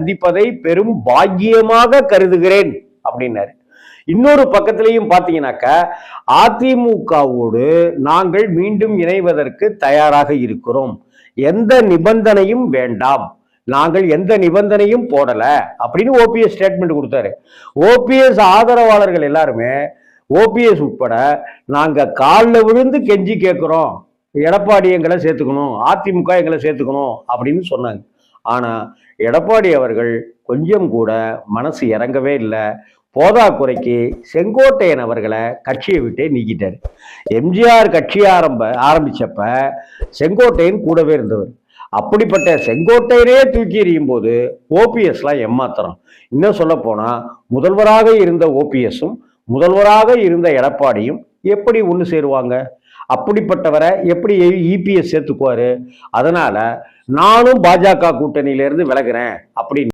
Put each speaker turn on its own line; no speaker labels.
சந்திப்பதை பெரும் பாக்கியமாக கருதுகிறேன் அப்படின்னாரு. இன்னொரு பக்கத்திலையும் பார்த்தீங்கன்னாக்க அதிமுகவோடு நாங்கள் மீண்டும் இணைவதற்கு தயாராக இருக்கிறோம், எந்த நிபந்தனையும் வேண்டாம், நாங்கள் எந்த நிபந்தனையும் போடல அப்படின்னு ஓபிஎஸ் ஸ்டேட்மெண்ட் கொடுத்தாரு. ஓபிஎஸ் ஆதரவாளர்கள் எல்லாருமே ஓபிஎஸ் உட்பட நாங்க காலில் விழுந்து கெஞ்சி கேட்கிறோம், எடப்பாடி எங்களை சேர்த்துக்கணும், அதிமுக எங்களை சேர்த்துக்கணும் அப்படின்னு சொன்னாங்க. ஆனா எடப்பாடி அவர்கள் கொஞ்சம் கூட மனசு இறங்கவே இல்லை. போதாக்குறைக்கு செங்கோட்டையன் அவர்களை கட்சியை விட்டே நீக்கிட்டார். எம்ஜிஆர் கட்சி ஆரம்பிச்சப்ப செங்கோட்டையன் கூடவே இருந்தவர். அப்படிப்பட்ட செங்கோட்டையனே தூக்கி எறியும் போது ஓபிஎஸ்லாம் ஏமாத்துறோம். இன்னும் சொல்ல போனா முதல்வராக இருந்த ஓபிஎஸும் முதல்வராக இருந்த எடப்பாடியும் எப்படி ஒன்று சேருவாங்க? அப்படிப்பட்டவரை எப்படி இபிஎஸ் சேர்த்துக்குவாரு? அதனால நானும் பாஜக கூட்டணியிலிருந்து விலகிறேன் அப்படின்னு